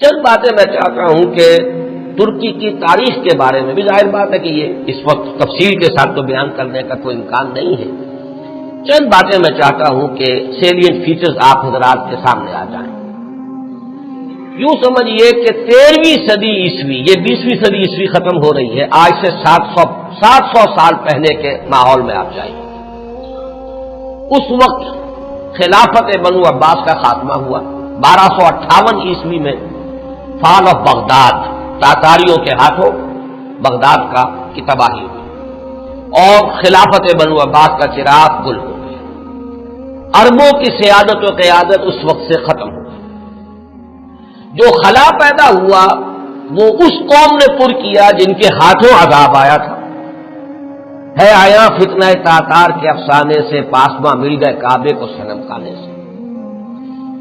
چند باتیں میں چاہتا ہوں کہ ترکی کی تاریخ کے بارے میں بھی ظاہر بات ہے کہ یہ اس وقت تفصیل کے ساتھ تو بیان کرنے کا کوئی امکان نہیں ہے. چند باتیں میں چاہتا ہوں کہ سیلینٹ فیچرز آپ حضرات کے سامنے آ جائیں. یوں سمجھیے کہ 13ویں صدی عیسوی، یہ 20ویں صدی عیسوی ختم ہو رہی ہے، آج سے 700 سال پہلے کے ماحول میں آپ جائیں. اس وقت خلافت بنو عباس کا خاتمہ ہوا. 1258 عیسوی میں فال آف بغداد، تاتاریوں کے ہاتھوں بغداد کی تباہی ہوئی اور خلافت بنو عباس کا چراغ گل ہو گیا. عربوں کی سیادت و قیادت اس وقت سے ختم ہو گئی. جو خلا پیدا ہوا وہ اس قوم نے پر کیا جن کے ہاتھوں عذاب آیا تھا. ہے آیا فتنہ تاتار کے افسانے سے، پاسماں مل گئے کعبے کو صنم کھانے سے.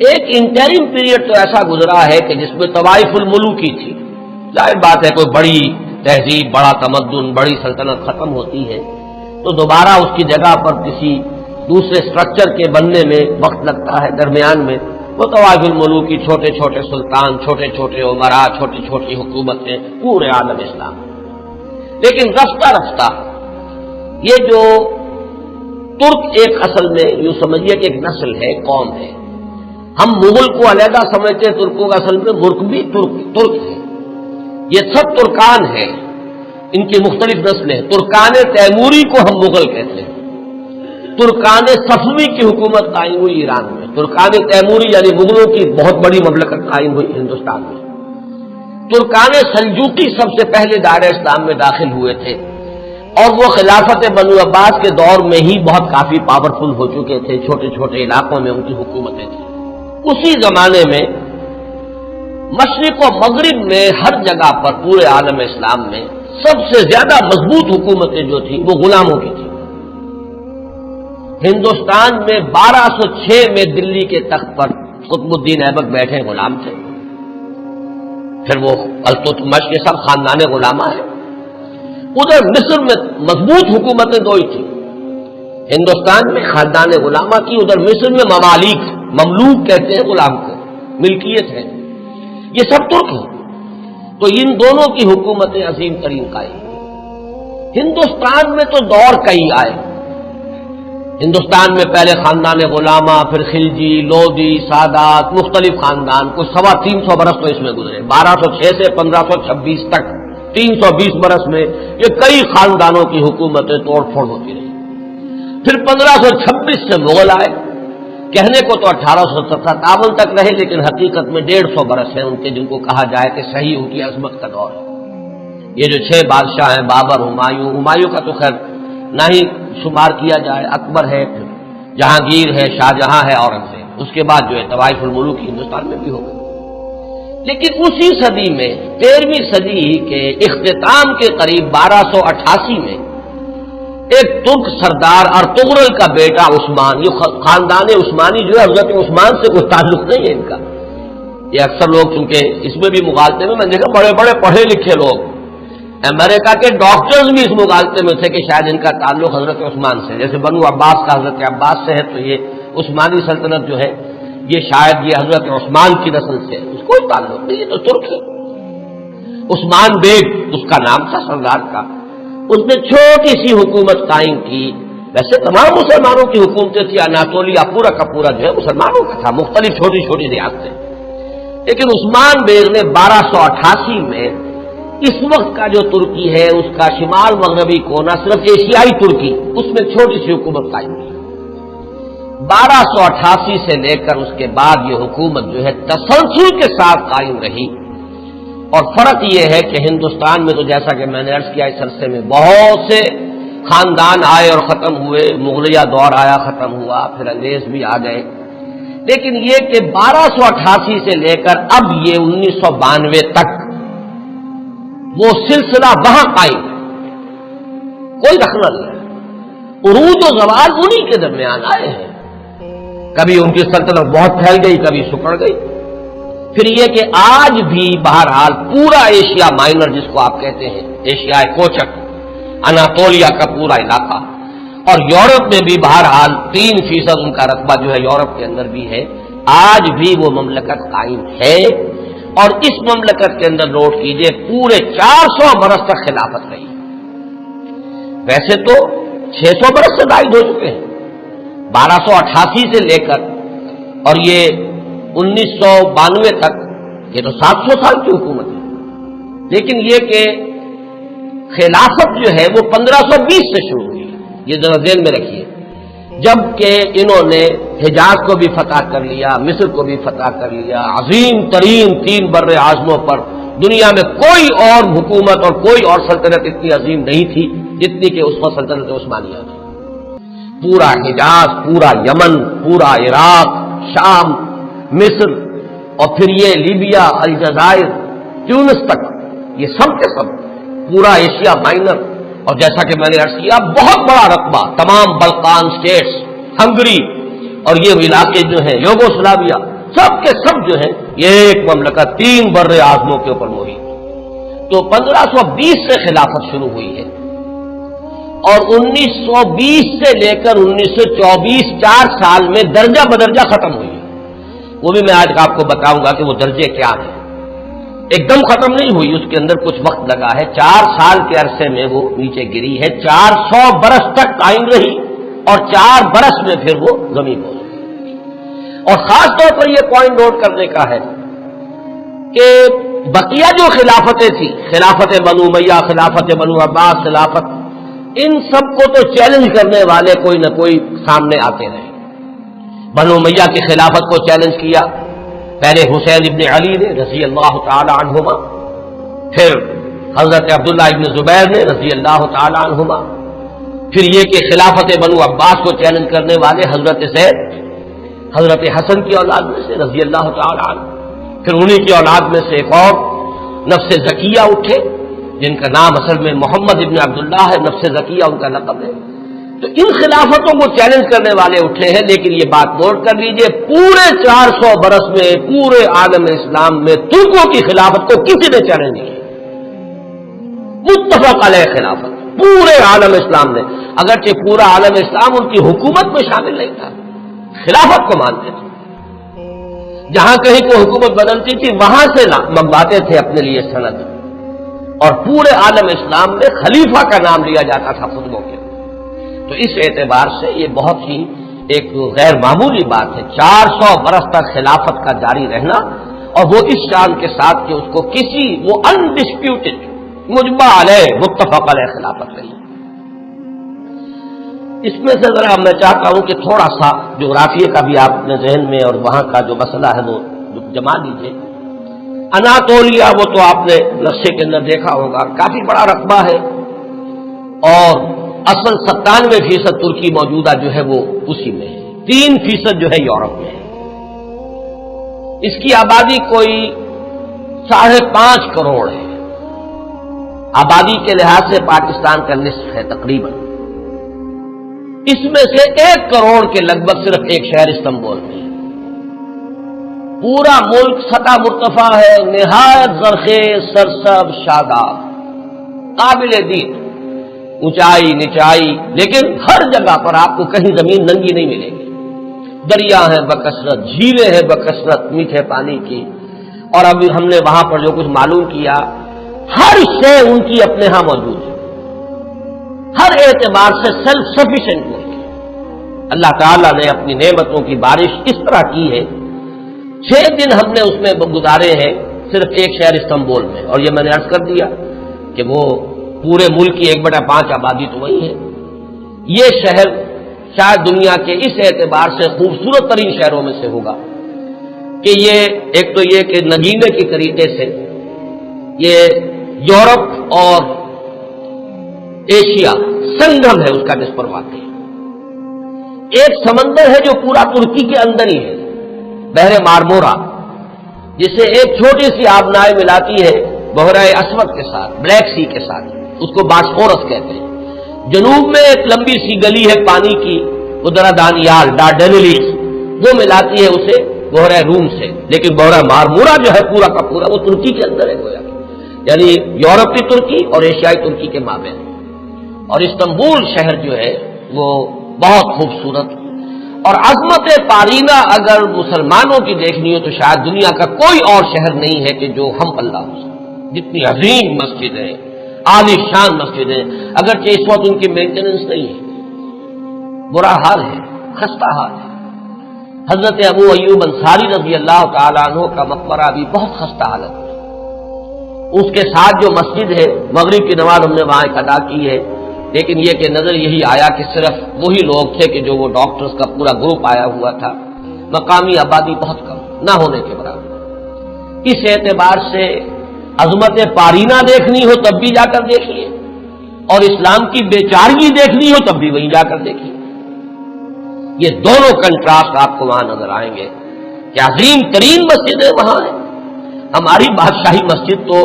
ایک انٹرم پیریڈ تو ایسا گزرا ہے کہ جس میں طوائف الملوکی تھی. ظاہر بات ہے کوئی بڑی تہذیب، بڑا تمدن، بڑی سلطنت ختم ہوتی ہے تو دوبارہ اس کی جگہ پر کسی دوسرے سٹرکچر کے بننے میں وقت لگتا ہے. درمیان میں وہ طوائف الملوکی، چھوٹے چھوٹے سلطان، چھوٹے چھوٹے عمرا، چھوٹی چھوٹی حکومتیں پورے عالم اسلام. لیکن رفتہ رفتہ یہ جو ترک ایک اصل میں یوں سمجھیے کہ ایک نسل ہے، قوم ہے. ہم مغل کو علیحدہ سمجھتے ہیں، ترکوں کا اصل میں ملک بھی ترک ہے. یہ سب ترکان ہیں، ان کی مختلف نسلیں. ترکان تیموری کو ہم مغل کہتے ہیں. ترکان صفوی کی حکومت قائم ہوئی ایران میں. ترکان تیموری یعنی مغلوں کی بہت بڑی مملکت قائم ہوئی ہندوستان میں. ترکان سلجوقی سب سے پہلے دائرہ اسلام میں داخل ہوئے تھے اور وہ خلافت بنو عباس کے دور میں ہی بہت کافی پاورفل ہو چکے تھے. چھوٹے چھوٹے علاقوں میں ان کی حکومتیں تھیں. اسی زمانے میں مشرق و مغرب میں ہر جگہ پر پورے عالم اسلام میں سب سے زیادہ مضبوط حکومتیں جو تھیں وہ غلاموں کی تھیں. ہندوستان میں 1206 میں دلی کے تخت پر قطب الدین ایبک بیٹھے غلام تھے. پھر وہ التتمش کے سب خاندان غلامہ ہیں. ادھر مصر میں مضبوط حکومتیں دو ہی تھیں. ہندوستان میں خاندان غلامہ کی، ادھر مصر میں مملوک کہتے ہیں غلام کو، ملکیت ہے. یہ سب ترک ہیں. تو ان دونوں کی حکومتیں عظیم ترین قائم. ہندوستان میں تو دور کئی آئے. ہندوستان میں پہلے خاندان غلامہ، پھر خلجی، لودھی، سادات، مختلف خاندان، کچھ 350 برس تو اس میں گزرے. 1206 سے 1526 تک 320 برس میں یہ کئی خاندانوں کی حکومتیں توڑ پھوڑ ہوتی رہی. پھر 1526 سے مغل آئے. کہنے کو تو 1857 تک رہے، لیکن حقیقت میں 150 برس ہیں ان کے جن کو کہا جائے کہ صحیح ان کی عظمت کا دور ہے. یہ جو 6 بادشاہ ہیں، بابر، ہمایوں کا تو خیر نہ ہی شمار کیا جائے، اکبر ہے، پھر جہانگیر ہے، شاہجہاں ہے، اورنگزیب. اس کے بعد جو ہے طوائف الملوک ہندوستان میں بھی ہو گئے. لیکن اسی صدی میں 13ویں صدی کے اختتام کے قریب 1288 میں ایک ترک سردار ارطغرل کا بیٹا عثمان، یہ خاندان عثمانی جو ہے حضرت عثمان سے کوئی تعلق نہیں ہے ان کا. یہ اکثر لوگ چونکہ اس میں بھی مغالطے میں دیکھا بڑے بڑے پڑھے لکھے لوگ، امریکہ کے ڈاکٹرز بھی اس مغالطے میں تھے کہ شاید ان کا تعلق حضرت عثمان سے، جیسے بنو عباس کا حضرت عباس سے ہے تو یہ عثمانی سلطنت جو ہے یہ شاید یہ حضرت عثمان کی نسل سے. اس کوئی تعلق نہیں، یہ تو ترک ہے. عثمان بیگ اس کا نام تھا سردار کا. اس نے چھوٹی سی حکومت قائم کی. ویسے تمام مسلمانوں کی حکومتیں تھیں. اناطولیا پورا کا پورا جو ہے مسلمانوں کا تھا، مختلف چھوٹی چھوٹی ریاستیں. لیکن عثمان بیگ نے 1288 میں اس وقت کا جو ترکی ہے اس کا شمال مغربی کونا، صرف ایشیائی ترکی، اس میں چھوٹی سی حکومت قائم کی. 1288 سے لے کر اس کے بعد یہ حکومت جو ہے تسلسل کے ساتھ قائم رہی. اور فرق یہ ہے کہ ہندوستان میں تو جیسا کہ میں نے عرض کیا اس عرصے میں بہت سے خاندان آئے اور ختم ہوئے. مغلیہ دور آیا، ختم ہوا، پھر انگریز بھی آ گئے. لیکن یہ کہ 1288 سے لے کر اب یہ 1992 تک وہ سلسلہ وہاں قائم ہے، کوئی رخنہ نہیں ہے. عروج و زوال انہی کے درمیان آئے ہیں. کبھی ان کی سلطنت بہت پھیل گئی، کبھی سکڑ گئی. پھر یہ کہ آج بھی بہرحال پورا ایشیا مائنر جس کو آپ کہتے ہیں، ایشیا کوچک، اناطولیا کا پورا علاقہ، اور یورپ میں بھی بہرحال 3% ان کا رقبہ جو ہے یورپ کے اندر بھی ہے. آج بھی وہ مملکت قائم ہے اور اس مملکت کے اندر نوٹ کیجئے پورے 400 برس تک خلافت رہی. ویسے تو 600 برس سے زائد ہو چکے ہیں، 1288 سے لے کر اور یہ 1992 تک، یہ تو 700 سال کی حکومت ہے. لیکن یہ کہ خلافت جو ہے وہ 1520 سے شروع ہوئی، یہ ذرا ذہن میں رکھیے. جب کہ انہوں نے حجاز کو بھی فتح کر لیا، مصر کو بھی فتح کر لیا، عظیم ترین 3 بر اعظموں پر دنیا میں کوئی اور حکومت اور کوئی اور سلطنت اتنی عظیم نہیں تھی جتنی کہ اس وقت سلطنت عثمانیہ تھی. پورا حجاز، پورا یمن، پورا عراق، شام، مصر، اور پھر یہ لیبیا، الجزائر، تیونس تک، یہ سب کے سب پورا ایشیا مائنر، اور جیسا کہ میں نے عرض کیا بہت بڑا رقبہ تمام بلقان سٹیٹس، ہنگری اور یہ علاقے جو ہیں یوگوسلاویا، سب کے سب جو ہیں یہ ایک مملکت 3 بر اعظموں کے اوپر محیط. تو 1520 سے خلافت شروع ہوئی ہے اور 1920 سے لے کر 1924 4 سال میں درجہ بدرجہ ختم ہوئی ہے. وہ بھی میں آج آپ کو بتاؤں گا کہ وہ درجے کیا ہیں. ایک دم ختم نہیں ہوئی، اس کے اندر کچھ وقت لگا ہے. 4 سال کے عرصے میں وہ نیچے گری ہے. 400 برس تک قائم رہی اور 4 برس میں پھر وہ زمین ہو گئی. اور خاص طور پر یہ پوائنٹ نوٹ کرنے کا ہے کہ بقیہ جو خلافتیں تھیں، خلافت بنو امیہ، خلافت بنو عباس، خلافت، ان سب کو تو چیلنج کرنے والے کوئی نہ کوئی سامنے آتے رہے. بنو امیہ کی خلافت کو چیلنج کیا پہلے حسین ابن علی نے رضی اللہ تعالی عنہما، پھر حضرت عبداللہ ابن زبیر نے رضی اللہ تعالی عنہما، پھر یہ کہ خلافت بنو عباس کو چیلنج کرنے والے حضرت زید، حضرت حسن کی اولاد میں سے رضی اللہ تعالی عنہ، پھر انہی کی اولاد میں سے ایک اور نفس زکیہ اٹھے جن کا نام اصل میں محمد ابن عبداللہ ہے، نفس زکیہ ان کا لقب ہے. تو ان خلافتوں کو چیلنج کرنے والے اٹھے ہیں. لیکن یہ بات نوٹ کر لیجئے پورے 400 برس میں پورے عالم اسلام میں ترکوں کی خلافت کو کسی نے چیلنج نہیں کیا. متفق علیہ خلافت پورے عالم اسلام نے، اگرچہ پورا عالم اسلام ان کی حکومت میں شامل نہیں تھا، خلافت کو مانتے تھے. جہاں کہیں کوئی حکومت بدلتی تھی وہاں سے منگواتے تھے اپنے لیے سند، اور پورے عالم اسلام میں خلیفہ کا نام لیا جاتا تھا خطبوں کے. تو اس اعتبار سے یہ بہت ہی ایک غیر معمولی بات ہے 400 برس تک خلافت کا جاری رہنا، اور وہ اس شان کے ساتھ کہ اس کو کسی وہ انڈسپیوٹڈ مجمع علیہ متفق علیہ خلافت رہی. اس میں سے ذرا میں چاہتا ہوں کہ تھوڑا سا جغرافیہ کا بھی آپ اپنے ذہن میں اور وہاں کا جو مسئلہ ہے وہ جما لیجیے. اناطولیا وہ تو آپ نے نقشے کے اندر دیکھا ہوگا، کافی بڑا رقبہ ہے، اور اصل 97% ترکی موجودہ جو ہے وہ اسی میں ہے. 3% جو ہے یورپ میں ہے. اس کی آبادی کوئی 5.5 کروڑ ہے. آبادی کے لحاظ سے پاکستان کا نصف ہے تقریباً. اس میں سے 1 کروڑ کے لگ بھگ صرف ایک شہر استنبول میں ہے. پورا ملک سطح مرتفع ہے، نہایت زرخیز، سرسب، شاداب، قابل دید، اونچائی نچائی، لیکن ہر جگہ پر آپ کو کہیں زمین ننگی نہیں ملے گی. دریا ہیں بکثرت، جھیلیں ہیں بکثرت میٹھے پانی کی، اور ابھی ہم نے وہاں پر جو کچھ معلوم کیا ہر شے ان کی اپنے ہاں موجود ہے. ہر اعتبار سے سیلف سفیشینٹ ملک ہے. اللہ تعالیٰ نے اپنی نعمتوں کی بارش اس طرح کی ہے. 6 دن ہم نے اس میں گزارے ہیں صرف ایک شہر استنبول میں، اور یہ میں نے عرض کر دیا کہ وہ پورے ملک کی 1/5 آبادی تو وہی ہے. یہ شہر شاید دنیا کے اس اعتبار سے خوبصورت ترین شہروں میں سے ہوگا کہ یہ ایک تو یہ کہ نگینے کی طریقے سے یہ یورپ اور ایشیا سنگم ہے اس کا جس پر واقع ہے. ایک سمندر ہے جو پورا ترکی کے اندر ہی ہے، بحر مارمورا، جسے ایک چھوٹی سی آبنائے ملاتی ہے بحیرہ اسود کے ساتھ، بلیک سی کے ساتھ، اس کو باسفورس کہتے ہیں. جنوب میں ایک لمبی سی گلی ہے پانی کی، وہ دانیال ڈارڈینیلیز، وہ ملاتی ہے اسے بحیرہ روم سے. لیکن بحیرہ مارمورا جو ہے پورا کا پورا وہ ترکی کے اندر ہے گویا، یعنی یورپی ترکی اور ایشیائی ترکی کے مابین. اور استنبول شہر جو ہے وہ بہت خوبصورت، اور عظمت پارینہ اگر مسلمانوں کی دیکھنی ہو تو شاید دنیا کا کوئی اور شہر نہیں ہے کہ جو ہم پلہ ہو سکے۔ جتنی عظیم مسجد ہے، عالی شان مسجد ہے، اگرچہ اس وقت ان کی مینٹیننس نہیں ہے، برا حال ہے، خستہ حال ہے۔ حضرت ابو ایوب انصاری رضی اللہ تعالیٰ عنہ کا مقبرہ بھی بہت خستہ حالت ہے۔ اس کے ساتھ جو مسجد ہے، مغرب کی نماز ہم نے وہاں ادا کی ہے، لیکن یہ کہ نظر یہی آیا کہ صرف وہی لوگ تھے کہ جو وہ ڈاکٹرز کا پورا گروپ آیا ہوا تھا، مقامی آبادی بہت کم نہ ہونے کے برابر۔ اس اعتبار سے عظمت پارینہ دیکھنی ہو تب بھی جا کر دیکھیے، اور اسلام کی بیچارگی دیکھنی ہو تب بھی وہیں جا کر دیکھیے۔ یہ دونوں کنٹراسٹ آپ کو وہاں نظر آئیں گے کہ عظیم ترین مسجدیں وہاں ہیں۔ ہماری بادشاہی مسجد تو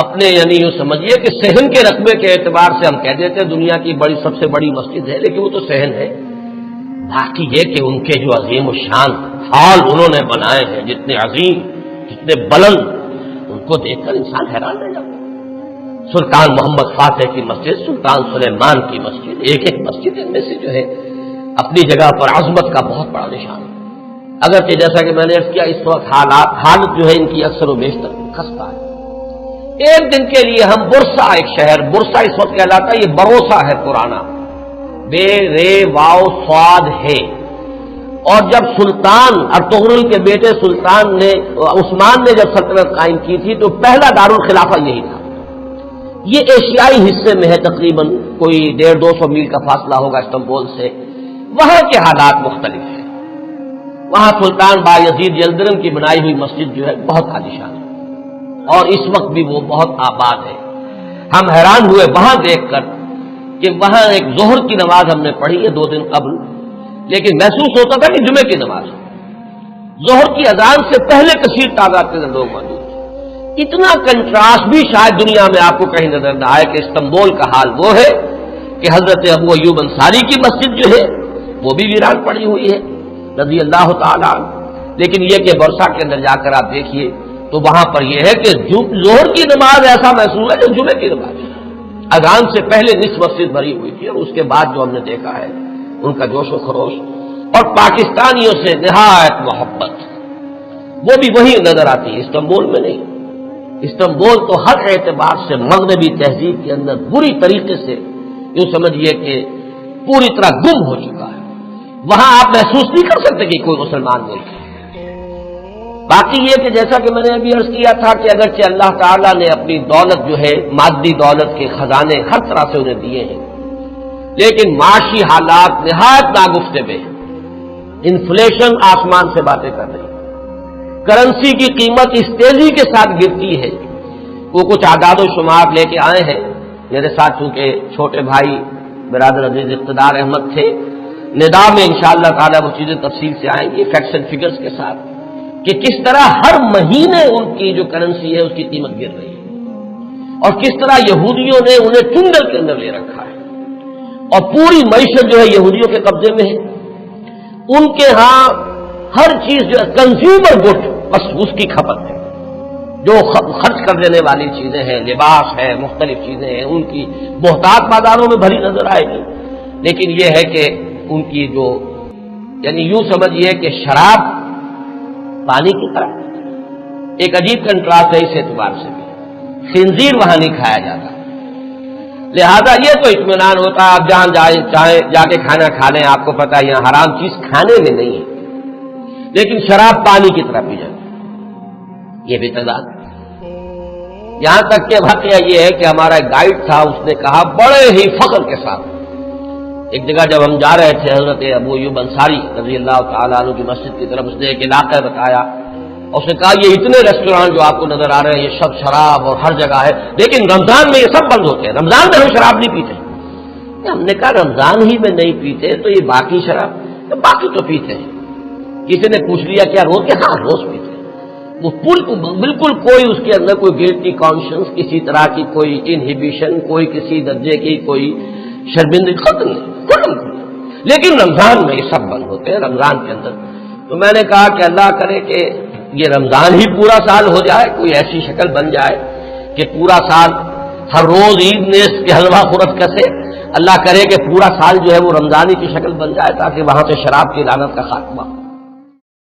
اپنے یعنی یوں سمجھیے کہ صحن کے رقبے کے اعتبار سے ہم کہہ دیتے ہیں دنیا کی سب سے بڑی مسجد ہے، لیکن وہ تو صحن ہے۔ باقی یہ کہ ان کے جو عظیم الشان ہال انہوں نے بنائے ہیں، جتنے عظیم، جتنے بلند، ان کو دیکھ کر انسان حیران رہ جاتا ہے۔ سلطان محمد فاتح کی مسجد، سلطان سلیمان کی مسجد، ایک ایک مسجد ان میں سے جو ہے اپنی جگہ پر عظمت کا بہت بڑا نشان ہے۔ اگرچہ جیسا کہ میں نے عرض کیا، اس وقت حالت جو ہے ان کی اکثر و بیشتر خستہ ہے۔ ایک دن کے لیے ہم برسا، ایک شہر برسا اس وقت کہلاتا ہے، یہ بروسا ہے پرانا، بے رے واو سواد ہے۔ اور جب سلطان ارطغرل کے بیٹے سلطان نے عثمان نے جب سلطنت قائم کی تھی تو پہلا دارالخلافہ یہی تھا۔ یہ ایشیائی حصے میں ہے، تقریباً کوئی 150-200 میل کا فاصلہ ہوگا استنبول سے۔ وہاں کے حالات مختلف ہیں۔ وہاں سلطان بایزید یلدرم کی بنائی ہوئی مسجد جو ہے بہت عالیشان ہے، اور اس وقت بھی وہ بہت آباد ہے۔ ہم حیران ہوئے وہاں دیکھ کر کہ وہاں ایک ظہر کی نماز ہم نے پڑھی ہے 2 دن قبل، لیکن محسوس ہوتا تھا کہ جمعے کی نماز ہے۔ ظہر کی اذان سے پہلے کثیر تعداد کے لوگ موجود ہیں۔ اتنا کنٹراسٹ بھی شاید دنیا میں آپ کو کہیں نظر نہ آئے کہ استنبول کا حال وہ ہے کہ حضرت ابو ایوب انصاری کی مسجد جو ہے وہ بھی ویران پڑی ہوئی ہے رضی اللہ تعالیٰ عنہ، لیکن یہ کہ برسا کے اندر جا کر آپ دیکھیے تو وہاں پر یہ ہے کہ ظہر کی نماز ایسا محسوس ہے جو جمعے کی نماز ہے۔ اذان سے پہلے نصف مسجد بھری ہوئی تھی، اور اس کے بعد جو ہم نے دیکھا ہے ان کا جوش و خروش اور پاکستانیوں سے نہایت محبت، وہ بھی وہی نظر آتی ہے، استنبول میں نہیں۔ استنبول تو ہر اعتبار سے مغربی تہذیب کے اندر بری طریقے سے یوں سمجھیے کہ پوری طرح گم ہو چکا ہے۔ وہاں آپ محسوس نہیں کر سکتے کہ کوئی مسلمان ملک ہے۔ باقی یہ کہ جیسا کہ میں نے ابھی عرض کیا تھا کہ اگرچہ اللہ تعالیٰ نے اپنی دولت جو ہے، مادی دولت کے خزانے ہر طرح سے انہیں دیے ہیں، لیکن معاشی حالات نہایت ناگفتگو ہیں۔ انفلیشن آسمان سے باتیں کر رہی ہے، کرنسی کی قیمت اس تیزی کے ساتھ گرتی ہے۔ وہ کچھ اعداد و شمار لے کے آئے ہیں میرے ساتھ، چونکہ چھوٹے بھائی برادر عزیز اقتدار احمد تھے، ندا میں انشاءاللہ تعالی وہ چیزیں تفصیل سے آئیں گی فیکٹس اینڈ فگرز کے ساتھ، کہ کس طرح ہر مہینے ان کی جو کرنسی ہے اس کی قیمت گر رہی ہے، اور کس طرح یہودیوں نے انہیں چنگل کے اندر لے رکھا ہے، اور پوری معیشت جو ہے یہودیوں کے قبضے میں ہے۔ ان کے ہاں ہر چیز جو ہے کنزیومر گڈ، بس اس کی کھپت ہے، جو خرچ کر دینے والی چیزیں ہیں، لباس ہے، مختلف چیزیں ہیں، ان کی بہتات بازاروں میں بھری نظر آئے گی، لیکن یہ ہے کہ ان کی جو یعنی یوں سمجھیے کہ شراب پانی کی طرح، ایک عجیب کنٹراسٹ ہے اس اعتبار سے بھی، خنزیر وہاں نہیں کھایا جاتا، لہذا یہ تو اطمینان ہوتا ہے آپ جہاں چاہیں جا کے کھانا کھا لیں، آپ کو پتا ہے یہاں حرام چیز کھانے میں نہیں ہے، لیکن شراب پانی کی طرح پی جاتی ہے، یہ بھی تضاد ہے۔ یہاں تک کہ واقعہ یہ ہے کہ ہمارا گائیڈ تھا، اس نے کہا بڑے ہی فخر کے ساتھ، ایک جگہ جب ہم جا رہے تھے حضرت ابو ایوب انصاری رضی اللہ تعالیٰ عنہ کی مسجد کی طرف، اس نے ایک علاقہ بتایا، اور اس نے کہا یہ اتنے ریسٹورانٹ جو آپ کو نظر آ رہے ہیں یہ سب شراب اور ہر جگہ ہے، لیکن رمضان میں یہ سب بند ہوتے ہیں، رمضان میں ہم شراب نہیں پیتے۔ ہم نے کہا رمضان ہی میں نہیں پیتے تو یہ باقی شراب؟ باقی تو پیتے ہیں۔ کسی نے پوچھ لیا کیا روز کے؟ ہاں روز پیتے ہیں۔ وہ بالکل کوئی اس کے اندر کوئی گلٹی کانشنس، کسی طرح کی کوئی انہیبیشن، کوئی کسی درجے کی کوئی شرمندگی ختم نہیں، لیکن رمضان میں یہ سب بند ہوتے ہیں رمضان کے اندر۔ تو میں نے کہا کہ اللہ کرے کہ یہ رمضان ہی پورا سال ہو جائے، کوئی ایسی شکل بن جائے کہ پورا سال ہر روز عید نیز کے حلوہ خورت کسے، اللہ کرے کہ پورا سال جو ہے وہ رمضانی کی شکل بن جائے تاکہ وہاں سے شراب کی لعنت کا خاتمہ ہو۔